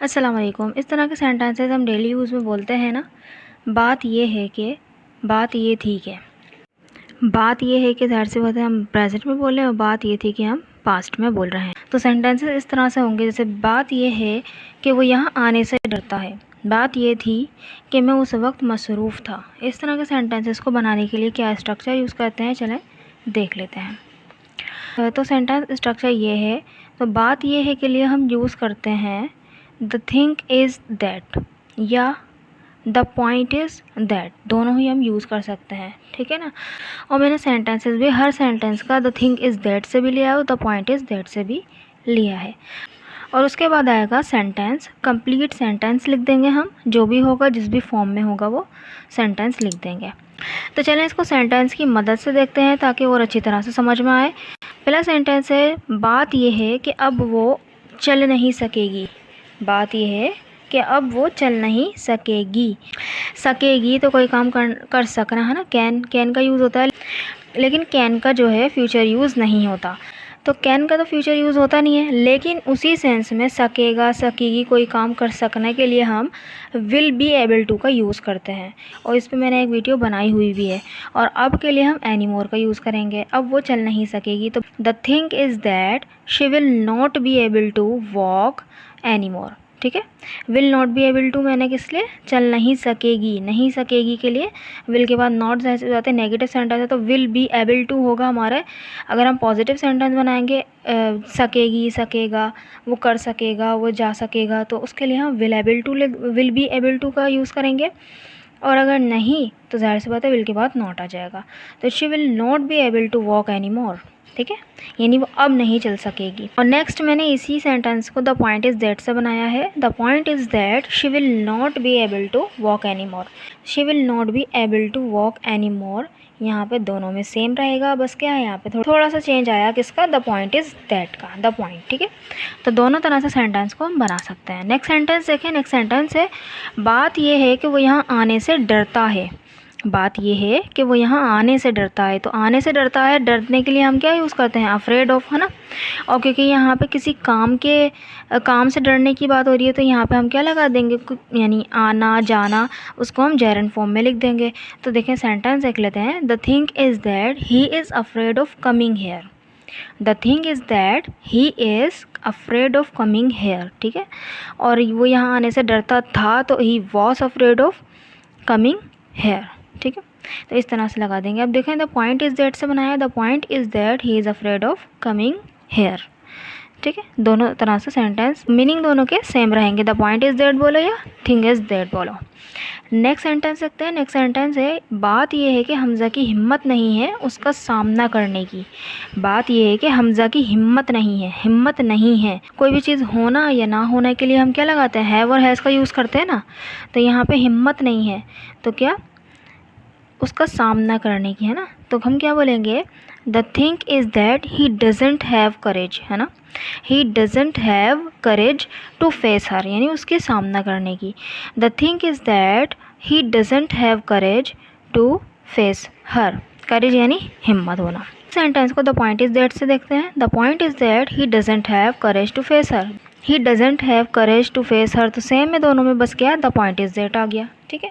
अस्सलाम वालेकुम। इस तरह के सेंटेंसेस हम डेली यूज़ में बोलते हैं ना। बात ये है कि बात ये थी कि बात ये है कि ज़ाहिर सी बात है हम प्रेजेंट में बोल रहे हैं और बात ये थी कि हम पास्ट में बोल रहे हैं। तो सेंटेंसेस इस तरह से होंगे जैसे बात ये है कि वो यहाँ आने से डरता है, बात ये थी कि मैं उस वक्त मसरूफ़ था। इस तरह के सेंटेंसेस को बनाने के लिए क्या स्ट्रक्चर यूज़ करते हैं, चलें देख लेते हैं। तो सेंटेंस स्ट्रक्चर ये है। तो बात ये है के लिए हम यूज़ करते हैं द थिंग इज़ दैट या द पॉइंट इज़ दैट, दोनों ही हम यूज़ कर सकते हैं, ठीक है ना। और मैंने सेंटेंसेस भी हर सेंटेंस का द थिंग इज़ दैट से भी लिया है और द पॉइंट इज़ दैट से भी लिया है। और उसके बाद आएगा सेंटेंस, कंप्लीट सेंटेंस लिख देंगे हम, जो भी होगा जिस भी फॉर्म में होगा वो सेंटेंस लिख देंगे। तो चलें इसको सेंटेंस की मदद से देखते हैं ताकि और अच्छी तरह से समझ में आए। पहला सेंटेंस है, बात यह है कि अब वो चल नहीं सकेगी। बात यह है कि अब वो चल नहीं सकेगी। सकेगी तो कोई काम कर सकना है ना, कैन का यूज़ होता है, लेकिन कैन का जो है फ्यूचर यूज़ नहीं होता। तो कैन का तो फ्यूचर यूज़ होता नहीं है, लेकिन उसी सेंस में सकेगा सकेगी कोई काम कर सकने के लिए हम विल बी एबल टू का यूज़ करते हैं। और इस पर मैंने एक वीडियो बनाई हुई भी है। और अब के लिए हम एनी मोर का यूज़ करेंगे। अब वो चल नहीं सकेगी तो the thing is that she will not be able to walk any more, ठीक है। Will not be able to मैंने किस लिए, चल नहीं सकेगी, नहीं सकेगी के लिए विल के बाद नॉट जैसे जाते हैं, नेगेटिव सेंटेंस है तो विल बी एबल टू होगा हमारे। अगर हम पॉजिटिव सेंटेंस बनाएंगे सकेगी, सकेगा, वो कर सकेगा, वो जा सकेगा, तो उसके लिए हम विल बी एबल टू का यूज़ करेंगे। और अगर नहीं तो ज़ाहिर सी बात है विल के बाद नॉट आ जाएगा। तो she will not be able to walk any more, ठीक है, यानी वो अब नहीं चल सकेगी। और नेक्स्ट मैंने इसी सेंटेंस को द पॉइंट इज़ दैट से बनाया है। The point is that she will not be able to walk any more. She will not be able to walk any more, यहाँ पे दोनों में सेम रहेगा, बस क्या है यहाँ पे थोड़ा सा चेंज आया किसका, द पॉइंट इज़ दैट का, द पॉइंट, ठीक है। तो दोनों तरह से सेंटेंस को हम बना सकते हैं। नेक्स्ट सेंटेंस देखें। नेक्स्ट सेंटेंस है, बात यह है कि वो यहाँ आने से डरता है। बात यह है कि वो यहाँ आने से डरता है। तो आने से डरता है, डरने के लिए हम क्या यूज़ करते हैं, अफ्रेड ऑफ, है ना। और क्योंकि यहाँ पे किसी काम से डरने की बात हो रही है तो यहाँ पे हम क्या लगा देंगे, यानी आना जाना, उसको हम जेरंड फॉर्म में लिख देंगे। तो देखें सेंटेंस देख लेते हैं। The thing is that he is afraid of coming here. The thing is that he is afraid of coming here, ठीक है। और वो यहाँ आने से डरता था तो he was afraid of coming here, ठीक है। तो इस तरह से लगा देंगे। अब देखें द पॉइंट इज़ दैट से बनाया। The point is that he is afraid of coming here, ठीक है। दोनों तरह से सेंटेंस मीनिंग दोनों के सेम रहेंगे। द पॉइंट इज़ दैट बोलो या थिंग इज़ दैट बोलो। नेक्स्ट सेंटेंस देखते हैं। नेक्स्ट सेंटेंस है, बात यह है कि हमज़ा की हिम्मत नहीं है उसका सामना करने की। बात यह है कि हमज़ा की हिम्मत नहीं है, हिम्मत नहीं है। कोई भी चीज़ होना या ना होने के लिए हम क्या लगाते हैं, हैव और हैज़ का यूज़ करते हैं ना। तो यहाँ पे हिम्मत नहीं है तो क्या, उसका सामना करने की, है ना। तो हम क्या बोलेंगे, the thing is that he doesn't have courage, है ना। He doesn't have courage to face her, यानी उसके सामना करने की। The thing is that he doesn't have courage to face her, courage यानी हिम्मत होना। सेंटेंस को द पॉइंट इज़ दैट से देखते हैं। The point is that he doesn't have courage to face her. He doesn't have courage to face her, तो same में दोनों में बस क्या, द पॉइंट इज़ दैट आ गया, ठीक है।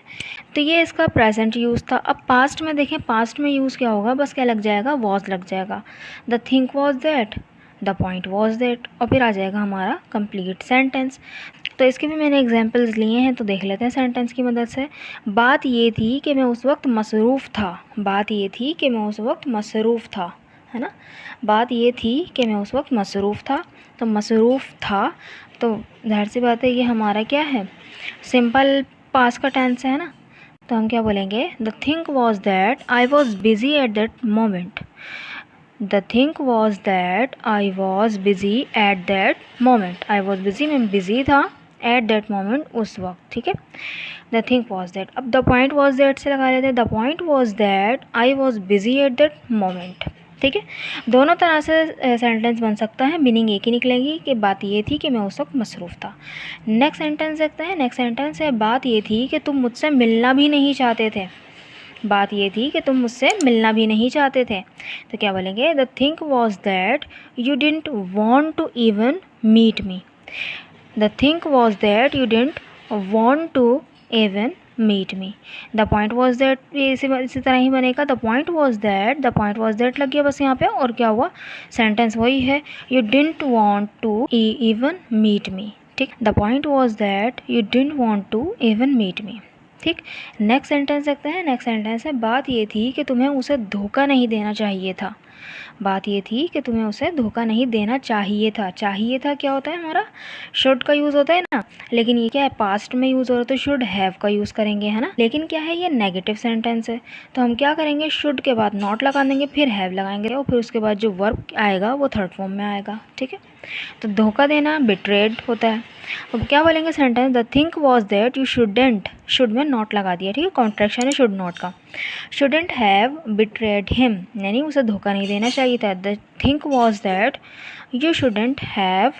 तो ये इसका प्रेजेंट यूज़ था। अब पास्ट में देखें, पास्ट में यूज़ क्या होगा, बस क्या लग जाएगा, वॉज लग जाएगा। The thing was that, the point was that, और फिर आ जाएगा हमारा कंप्लीट सेंटेंस। तो इसके भी मैंने एग्जांपल्स लिए हैं, तो देख लेते हैं सेंटेंस की मदद से। बात ये थी कि मैं उस वक्त मसरूफ़ था। बात ये थी कि मैं उस वक्त मसरूफ़ था, है ना। बात ये थी कि मैं उस वक्त मसरूफ़ था, तो मसरूफ़ था तो ज़ाहिर सी बात है ये हमारा क्या है, सिंपल पास का टेंस है ना। तो हम क्या बोलेंगे, the thing was that I was busy at that moment. The thing was that I was busy at that moment. I was busy, मैं बिज़ी था, एट दैट मोमेंट उस वक्त, ठीक है। द थिंग वॉज दैट, अब the point was that से लगा लेते हैं। The point was that I was busy at that moment, ठीक है। दोनों तरह से सेंटेंस बन सकता है, मीनिंग एक ही निकलेगी कि बात ये थी कि मैं उस वक्त मसरूफ़ था। नेक्स्ट सेंटेंस देखते हैं। नेक्स्ट सेंटेंस है, बात ये थी कि तुम मुझसे मिलना भी नहीं चाहते थे। बात ये थी कि तुम मुझसे मिलना भी नहीं चाहते थे, तो क्या बोलेंगे, the thing was that you didn't want to even meet me. The think was that you didn't want to even meet me. The point was that इसी तरह ही बनेगा। द पॉइंट वॉज दैट लग गया बस यहाँ पे, और क्या हुआ, सेंटेंस वही है, you didn't want to even meet me. ठीक, the point was that you didn't want to even meet me. ठीक, नेक्स्ट सेंटेंस देखते हैं। नेक्स्ट सेंटेंस है, बात ये थी कि तुम्हें उसे धोखा नहीं देना चाहिए था। बात ये थी कि तुम्हें उसे धोखा नहीं देना चाहिए था। चाहिए था क्या होता है, हमारा शुड का यूज़ होता है ना, लेकिन ये क्या है, पास्ट में यूज़ हो रहा है तो शुड हैव का यूज़ करेंगे, है ना। लेकिन क्या है, ये नेगेटिव सेंटेंस है, तो हम क्या करेंगे, शुड के बाद नॉट लगा देंगे, फिर हैव लगाएंगे, और फिर उसके बाद जो वर्ब आएगा वो थर्ड फॉर्म में आएगा। ठीक है, तो धोखा देना बिट्रेड होता है। अब क्या बोलेंगे sentence, the think was that you shouldn't, should में नॉट लगा दिया। ठीक है, कॉन्ट्रैक्शन है शुड नॉट का। शुडेंट हैव बिट्रेड हिम, यानी उसे धोखा नहीं देना चाहिए था। The think was that you shouldn't have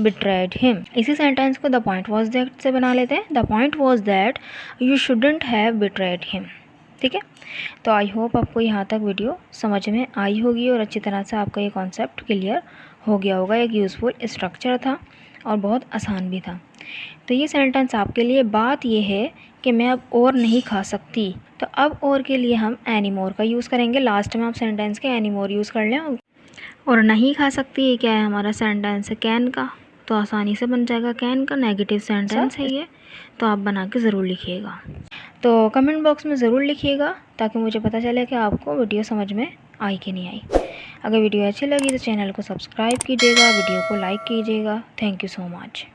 betrayed him. इसी सेंटेंस को द पॉइंट वॉज दैट से बना लेते हैं। The point was that you shouldn't have betrayed him. ठीक है, तो आई होप आपको यहाँ तक वीडियो समझ में आई होगी और अच्छी तरह से आपका ये कॉन्सेप्ट क्लियर हो गया होगा। एक यूज़फुल स्ट्रक्चर था और बहुत आसान भी था। तो ये सेंटेंस आपके लिए, बात ये है कि मैं अब और नहीं खा सकती, तो अब और के लिए हम एनी मोर का यूज़ करेंगे। लास्ट में आप सेंटेंस के एनी मोर यूज़ कर लें। और नहीं खा सकती, ये क्या है, हमारा सेंटेंस है कैन का, तो आसानी से बन जाएगा। कैन का नेगेटिव सेंटेंस है ये, तो आप बना के ज़रूर लिखिएगा। तो कमेंट बॉक्स में ज़रूर लिखिएगा ताकि मुझे पता चले कि आपको वीडियो समझ में आई कि नहीं आई। अगर वीडियो अच्छी लगी तो चैनल को सब्सक्राइब कीजिएगा, वीडियो को लाइक कीजिएगा। Thank you so much.